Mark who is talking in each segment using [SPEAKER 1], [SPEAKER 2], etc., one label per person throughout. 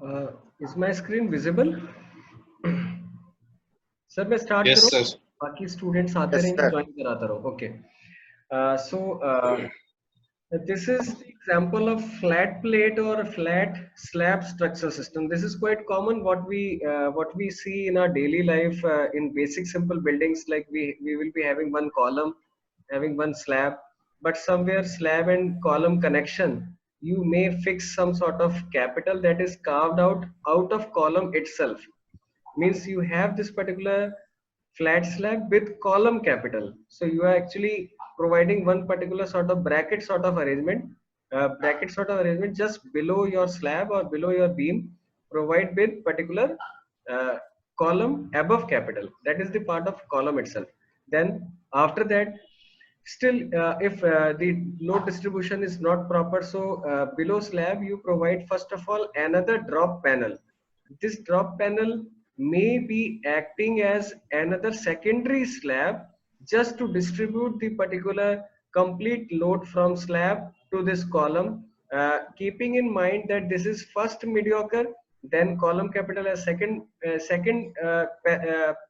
[SPEAKER 1] Uh, is my screen visible? Sir मैं start
[SPEAKER 2] Yes,
[SPEAKER 1] करूं,
[SPEAKER 2] sir.
[SPEAKER 1] बाकी स्टूडेंट्स आते
[SPEAKER 3] Yes,
[SPEAKER 1] रहेंगे,
[SPEAKER 3] sir.
[SPEAKER 1] ज्वाइन कराता रहो. Okay. So this is the example of flat plate or flat slab structure system. This is quite common what we see in our daily life in basic simple buildings. Like we will be having one column, having one slab, but somewhere slab and column connection you may fix some sort of capital that is carved out of column itself. Means you have this particular flat slab with column capital, so you are actually providing one particular sort of bracket sort of arrangement just below your slab or below your beam, provide with particular uh, column above capital, that is the part of column itself. Then after that, still if the load distribution is not proper, so below slab you provide first of all another drop panel. This drop panel may be acting as another secondary slab just to distribute the particular complete load from slab to this column, keeping in mind that this is first mediocre, then column capital as second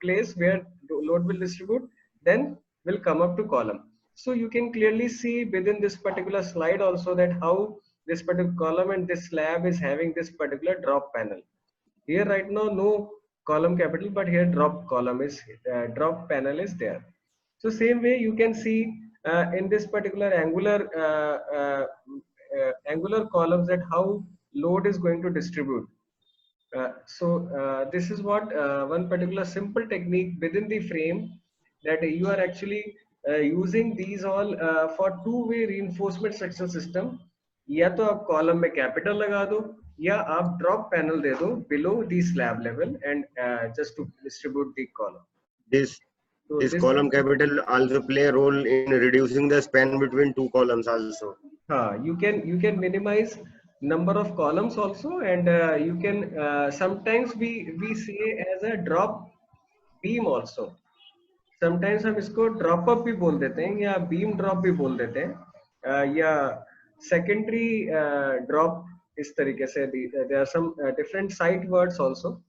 [SPEAKER 1] place where load will distribute, then will come up to column. So you can clearly see within this particular slide also that how this particular column and this slab is having this particular drop panel. Here right now no column capital, but here drop panel is there. So same way you can see in this particular angular columns that how load is going to distribute. This is what one particular simple technique within the frame that you are actually using these all for two-way reinforcement structural system. या तो आप column में capital लगा दो या आप drop panel दे दो below the slab level and just to distribute the column.
[SPEAKER 3] This column capital also play a role in reducing the span between two columns also.
[SPEAKER 1] You can minimize number of columns also, and you can sometimes we say as a drop beam also. Sometimes हम इसको drop up भी बोल देते हैं या beam drop भी बोल देते हैं या सेकेंडरी ड्रॉप, इस तरीके से there are some different site words also.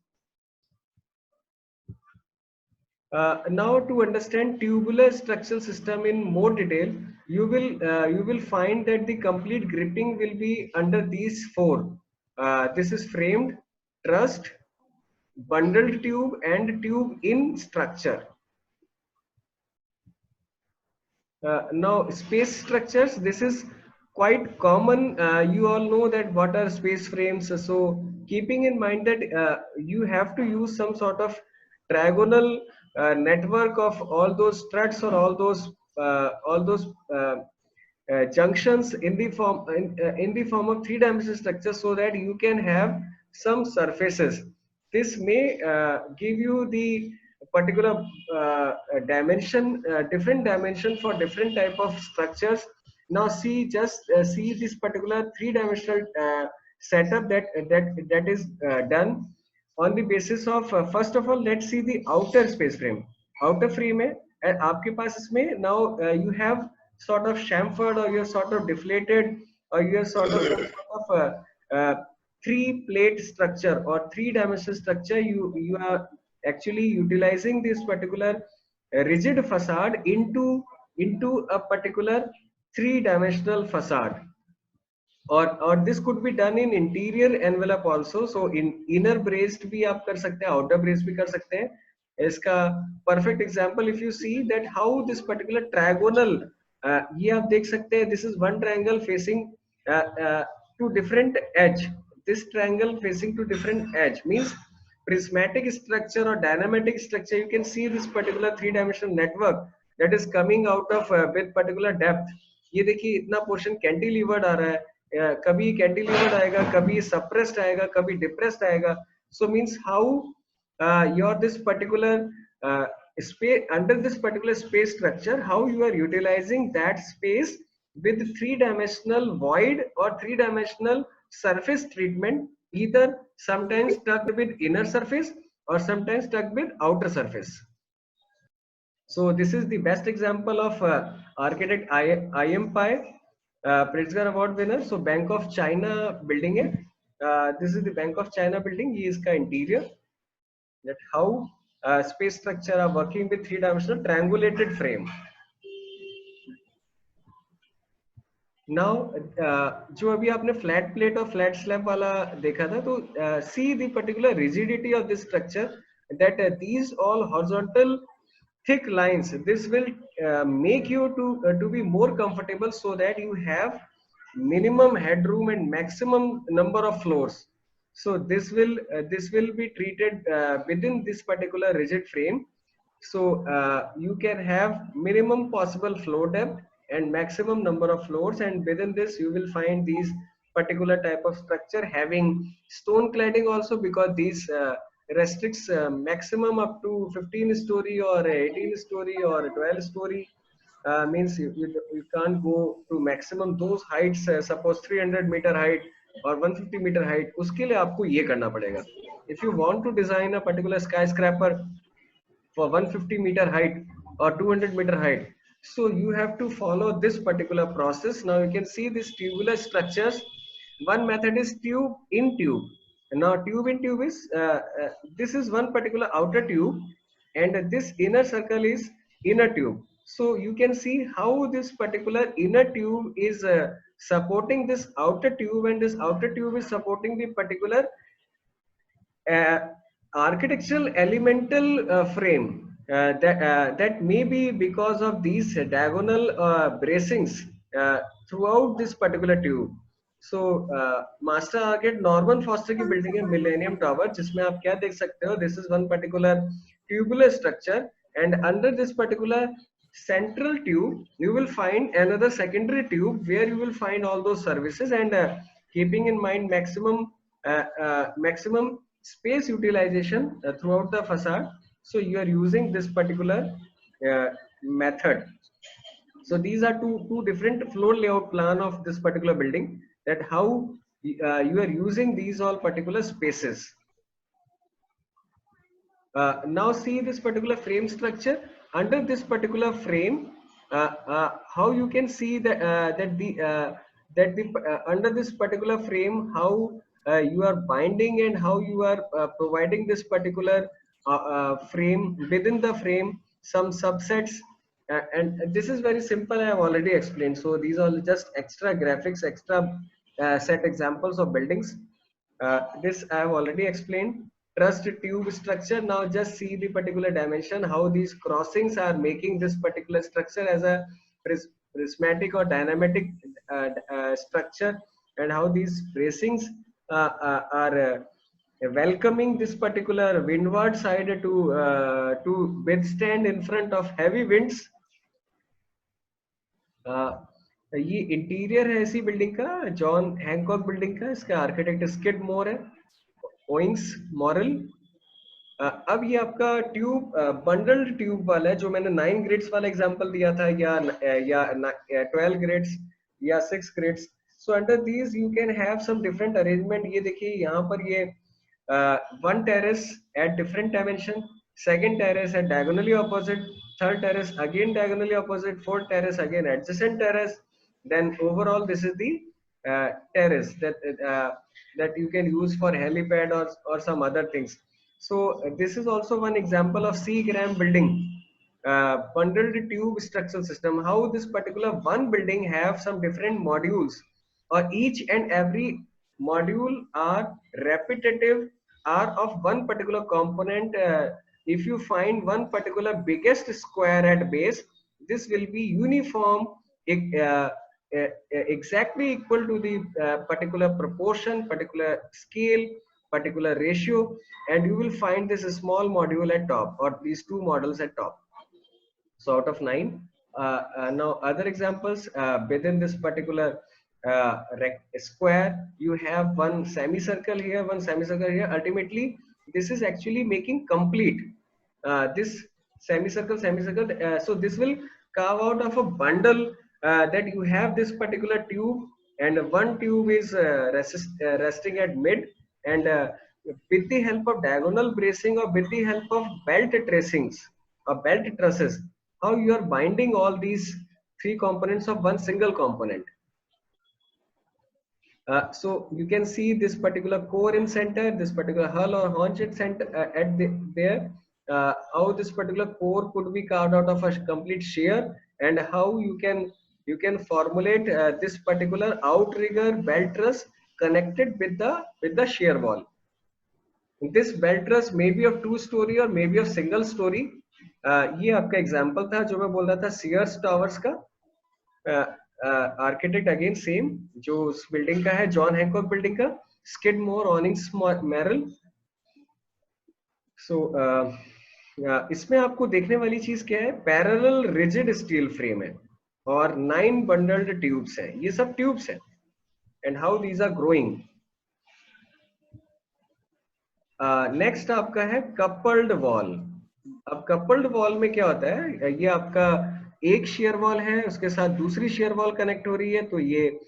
[SPEAKER 1] Now to understand tubular structural system in more detail, you will find that the complete gripping will be under these four. This is framed, trussed, bundled tube and tube in structure. Now space structures, this is quite common. You all know that what are space frames. So keeping in mind that you have to use some sort of trigonal network of all those struts or all those junctions in the form of three-dimensional structure, so that you can have some surfaces. This may give you the particular dimension, different dimension for different type of structures. Now see, just see this particular three-dimensional setup that is done on the basis of first of all, let's see the outer space frame. Outer frame है आपके पास इसमें now you have sort of chamfered or you're sort of deflated or you're sort of three plate structure or three-dimensional structure. You are actually utilizing this particular rigid facade into a particular three-dimensional facade, or this could be done in interior envelope also. So in inner braced भी आप कर सकते हैं, outer braced भी कर सकते हैं. इसका perfect example if you see that how this particular trigonal, ये आप देख सकते हैं, this is one triangle facing to different edge. This triangle facing to different edge means prismatic structure or dynamic structure. You can see this particular three-dimensional network that is coming out of with particular depth. ये देखिए इतना portion cantilevered आ रहा है, कभी कैंटिलीवर्ड आएगा, कभी suppressed आएगा, कभी डिप्रेस्ड आएगा. So means how your this particular space, under this particular space structure, how you are utilizing that space with three-dimensional void or three-dimensional surface treatment, either sometimes tucked with inner surface or sometimes tucked with outer surface. So this is the best example of architect I.M. Pai, Pritzker Award winner. So Bank of China building है. this is the Bank of China building. ये इसका interior. That how space structure are working with three-dimensional triangulated frame. Now जो अभी आपने flat plate और flat slab वाला देखा था, तो see the particular rigidity of this structure, that these all horizontal thick lines, this will make you to be more comfortable, so that you have minimum headroom and maximum number of floors. So this will be treated within this particular rigid frame. So you can have minimum possible floor depth and maximum number of floors, and within this you will find these particular type of structure having stone cladding also, because these restricts maximum up to 15 story or 18 story or 12 story. Means you can't go to maximum those heights, suppose 300-meter height or 150-meter height. उसके लिए आपको ये करना पड़ेगा. If you want to design a particular skyscraper for 150-meter height or 200-meter height, so you have to follow this particular process. Now you can see these tubular structures. One method is tube in tube. Now tube in tube is this is one particular outer tube, and this inner circle is inner tube. So you can see how this particular inner tube is supporting this outer tube, and this outer tube is supporting the particular architectural elemental frame that may be because of these diagonal bracings throughout this particular tube. So master architect Norman Foster की building है Millennium Tower, जिसमें आप क्या देख सकते हो, this is one particular tubular structure, and under this particular central tube you will find another secondary tube where you will find all those services, and keeping in mind maximum space utilization throughout the facade. So you are using this particular method. So these are two different floor layout plan of this particular building, that how you are using these all particular spaces. Now see this particular frame structure. Under this particular frame, how you can see that under this particular frame, how you are binding and how you are providing this particular frame, within the frame some subsets, and this is very simple. I have already explained. So these are just extra graphics, extra set examples of buildings. This I have already explained. Trussed tube structure. Now just see the particular dimension, how these crossings are making this particular structure as a prismatic or dynamic structure, and how these bracings are welcoming this particular windward side to withstand in front of heavy winds. ये interior है इसी building का, John Hancock building का. इसका architect skid मोर है, ओइंग्स moral. अब ये आपका ट्यूब बंडल्ड ट्यूब वाला है, जो मैंने 9 ग्रेड्स वाला एग्जांपल दिया था, या 12 ग्रेड्स या 6 grades. So under these you can have some different arrangement. ये देखिए यहाँ पर ये one terrace at different dimension, second terrace at diagonally opposite, third terrace again diagonally opposite, fourth terrace again adjacent terrace. Then overall this is the terrace that you can use for helipad or some other things. So this is also one example of C. Graham building, bundled tube structural system. How this particular one building have some different modules, or each and every module are repetitive, are of one particular component. If you find one particular biggest square at base, this will be uniform, exactly equal to the particular proportion, particular scale, particular ratio, and you will find this small module at top, or these two models at top. So out of 9. Now other examples, within this particular square, you have one semicircle here, one semicircle here. Ultimately this is actually making complete this semicircle. So this will carve out of a bundle that you have this particular tube, and one tube is resting at mid, and with the help of diagonal bracing or with the help of belt tracings or belt trusses, how you are binding all these 3 components of one single component. So you can see this particular core in center, this particular hull or haunch at center there. How this particular core could be carved out of a complete shear, and how you can formulate this particular outrigger belt truss connected with the shear wall. This belt truss may be of 2 story or maybe of single story. ये आपका example था जो मैं बोल रहा था seers towers का. Architect again same जो उस बिल्डिंग का है, जॉन हैंकॉक बिल्डिंग का, स्किडमोर ऑनिंग्स मैरल. सो इसमें आपको देखने वाली चीज क्या है, पैरेलल रिजिड स्टील फ्रेम है और 9 बंडल्ड ट्यूब्स हैं. ये सब ट्यूब्स हैं. And how these are growing. Next आपका है कपल्ड वॉल. अब कपल्ड वॉल में क्या होता है, ये आपका एक शेयर वॉल है, उसके साथ दूसरी शेयर वॉल कनेक्ट हो रही है, तो ये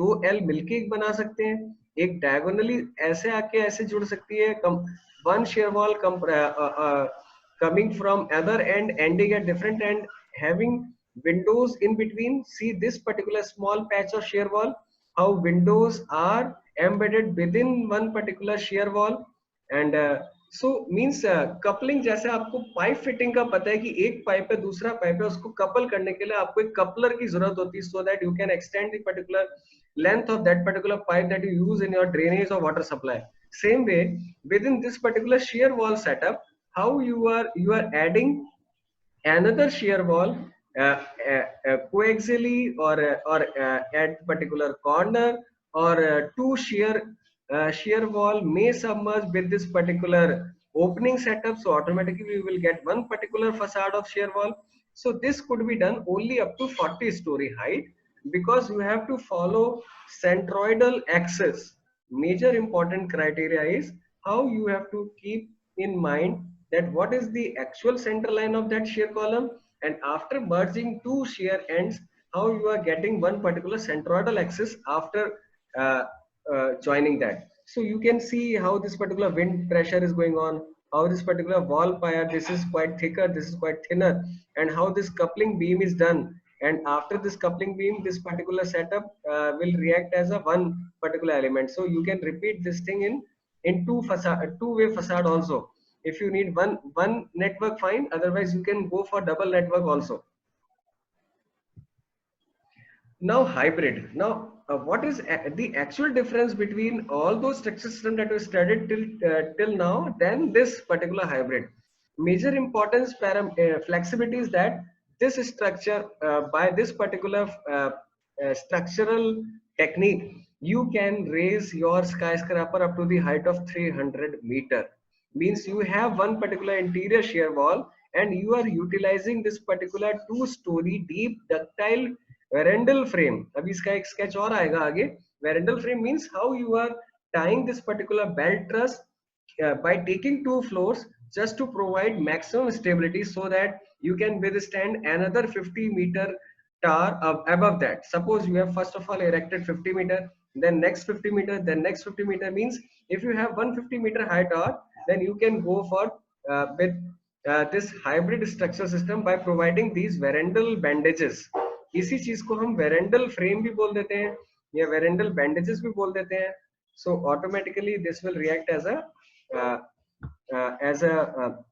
[SPEAKER 1] 2L मिलके एक बना सकते हैं. एक डायगोनली ऐसे आके ऐसे जुड़ सकती है. One share wall coming from other end, ending at different end, having windows in between. See this particular small patch of shear wall, how windows are embedded within one particular shear wall. And so means coupling, जैसे आपको pipe fitting का पता है कि एक pipe है दूसरा pipe है, उसको कपल करने के लिए आपको एक कपलर की जरूरत होती है, so that you can extend the particular length of that particular pipe that you use in your drainage or water supply. Same way within this particular shear wall setup, how you are adding another shear wall coaxially or at particular corner, or two shear wall may submerge with this particular opening setup, so automatically we will get one particular facade of shear wall. So this could be done only up to 40-story height, because you have to follow centroidal axis. Major important criteria is how you have to keep in mind that what is the actual center line of that shear column, and after merging two shear ends, how you are getting one particular centroidal axis after joining that. So you can see how this particular wind pressure is going on, how this particular wall pier, this is quite thicker, this is quite thinner, and how this coupling beam is done. And after this coupling beam, this particular setup will react as a one particular element. So you can repeat this thing in two-way facade also. If you need one network, fine. Otherwise, you can go for double network also. Now hybrid. Now what is the actual difference between all those structure systems that we studied till now, then this particular hybrid? Major importance flexibility is that this structure by this particular structural technique, you can raise your skyscraper up to the height of 300 meter. Means you have one particular interior shear wall and you are utilizing this particular 2-story deep ductile Verandel frame. अभी इसका एक sketch और आएगा आगे. Verandel frame means how you are tying this particular belt truss by taking 2 floors just to provide maximum stability, so that you can withstand another 50-meter tower above that. Suppose you have first of all erected 50 meter, then next 50 meter, then next 50 meter. Means if you have 150-meter high tower, then you can go for with this hybrid structure system by providing these Verandel bandages. इसी चीज को हम वेरेंडल frame भी बोल देते हैं या वेरेंडल bandages भी बोल देते हैं. So automatically this will react as a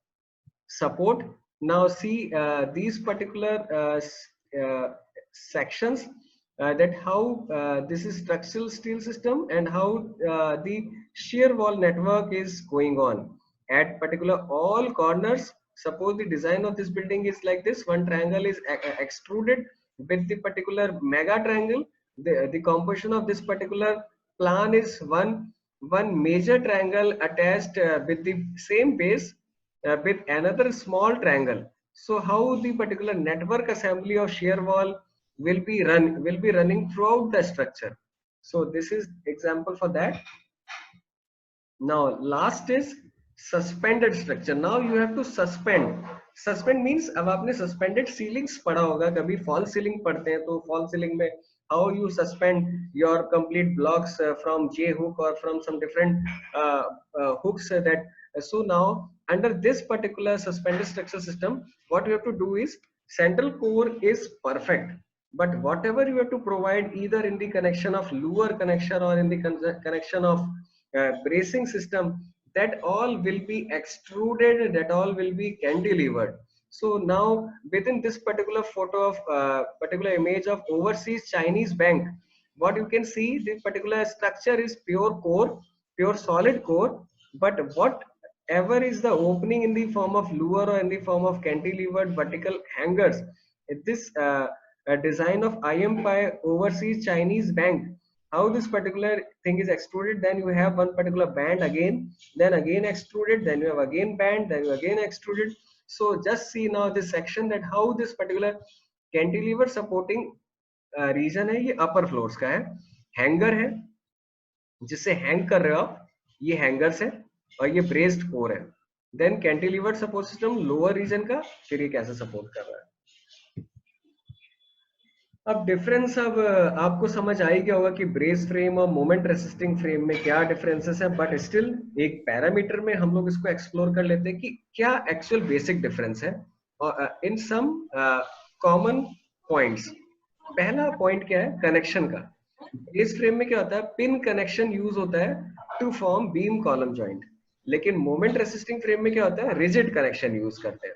[SPEAKER 1] support. Now see these particular sections, that how this is structural steel system and how the shear wall network is going on at particular all corners. Suppose the design of this building is like this. One triangle is extruded with the particular mega triangle. The composition of this particular plan is one major triangle attached with the same base with another small triangle. So how the particular network assembly of shear wall will be running throughout the structure. So this is example for that. Now last is suspended structure. Now you have to suspend means अब आपने suspended ceilings पढ़ा होगा कभी. fall ceiling पढ़ते हैं तो fall ceiling में how you suspend your complete blocks from J hook or from some different hooks that. So now under this particular suspended structure system, what you have to do is central core is perfect. but whatever you have to provide either in the connection of lower connection or in the connection of bracing system, that all will be extruded, that all will be cantilevered. So now within this particular photo of particular image of overseas Chinese bank, what you can see, this particular structure is pure core, pure solid core, but whatever is the opening in the form of lower or in the form of cantilevered vertical hangers, this design of IMPI overseas Chinese bank, how this particular thing is extruded, then you have one particular band again, then again extruded, then you have again band, then you again extruded. So just see now this section, that how this particular cantilever supporting region है, ये अपर floors का है, hanger है जिससे hang कर रहे हो आप, ये हैंगर्स है और ये ब्रेस्ड कोर है, then cantilevered support system lower region का, फिर ये कैसे सपोर्ट कर रहा है। अब डिफरेंस अब आपको समझ आ ही गया होगा कि ब्रेस फ्रेम और मोमेंट रेसिस्टिंग फ्रेम में क्या डिफरेंसेस है, बट स्टिल एक पैरामीटर में हम लोग इसको एक्सप्लोर कर लेते हैं कि क्या एक्चुअल बेसिक डिफरेंस है और इन सम कॉमन पॉइंट्स। पहला पॉइंट क्या है, कनेक्शन का। ब्रेस फ्रेम में क्या होता है, पिन कनेक्शन यूज होता है to form beam column joint, लेकिन मोमेंट रेसिस्टिंग फ्रेम में क्या होता है, रिजिड कनेक्शन यूज करते हैं।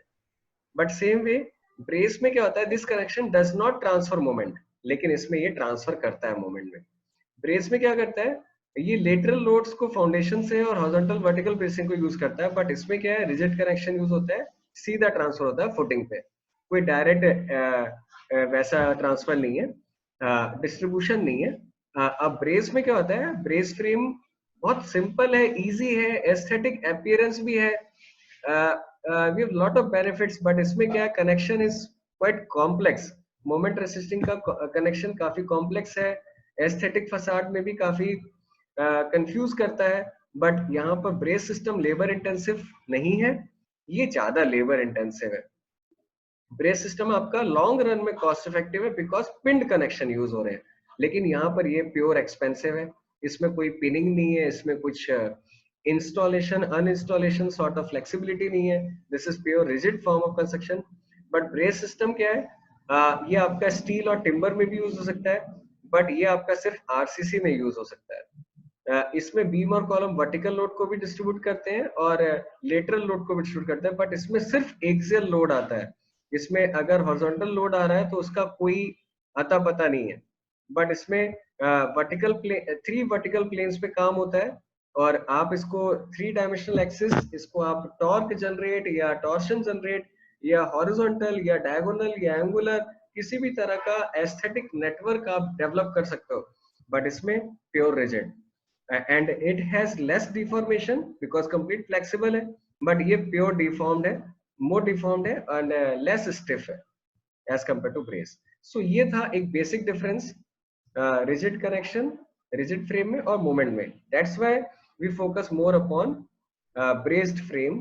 [SPEAKER 1] बट सेम वे ब्रेस में क्या होता है, this connection does not transfer moment, लेकिन इसमें ये ट्रांसफर करता है मोमेंट में। ब्रेस में क्या करता है, ये लेटरल लोड्स को फाउंडेशन से और हॉरिजॉन्टल वर्टिकल ब्रेसिंग को यूज करता है, बट इसमें क्या है, रिजिड कनेक्शन यूज होता है, सीधा ट्रांसफर होता है फुटिंग पे, कोई डायरेक्ट वैसा ट्रांसफर नहीं है, डिस्ट्रीब्यूशन नहीं है। अब ब्रेस में क्या होता है, ब्रेस फ्रेम बहुत सिंपल है, इजी है, एस्थेटिक अपीयरेंस भी है, we have lot of benefits, but इसमें क्या है, connection is quite complex. Moment resisting का कनेक्शन काफी कॉम्प्लेक्स है, एस्थेटिक फसाड में भी काफी कंफ्यूज करता है, बट यहाँ पर ब्रेस सिस्टम लेबर इंटेंसिव नहीं है, ये ज्यादा लेबर इंटेंसिव है। ब्रेस सिस्टम आपका लॉन्ग रन में कॉस्ट इफेक्टिव है बिकॉज पिंड कनेक्शन यूज हो रहे हैं, लेकिन यहाँ पर ये प्योर एक्सपेंसिव है, इसमें कोई पिनिंग नहीं है, इसमें कुछ installation uninstallation sort of flexibility नहीं है, this is pure rigid form of construction. But brace system क्या है, ये आपका स्टील और टिम्बर में भी यूज हो सकता है, बट ये आपका सिर्फ आरसीसी में यूज हो सकता है। इसमें बीम और कॉलम वर्टिकल लोड को भी डिस्ट्रीब्यूट करते हैं और लेटरल लोड को भी डिस्ट्रीब्यूट करते हैं, बट इसमें सिर्फ एक्सियल लोड आता है, इसमें अगर हॉरिजॉन्टल लोड आ रहा है तो उसका कोई अता पता नहीं है। बट इसमें वर्टिकल प्लेन, 3 वर्टिकल प्लेन्स पे काम होता है, और आप इसको 3 डायमेंशनल एक्सिस, इसको आप टॉर्क जनरेट या टॉर्शन जनरेट या हॉरिजॉन्टल या डायगोनल या एंगुलर किसी भी तरह का एस्थेटिक नेटवर्क आप डेवलप कर सकते हो, बट इसमें pure rigid and it has less deformation because complete flexible है, बट ये प्योर डिफॉर्म्ड है, मोर डिफॉर्म्ड है एंड लेस स्टिफ है एज कंपेयर टू ब्रेस। सो ये था एक basic difference rigid connection, rigid frame में और मोमेंट में। That's why we focus more upon braced frame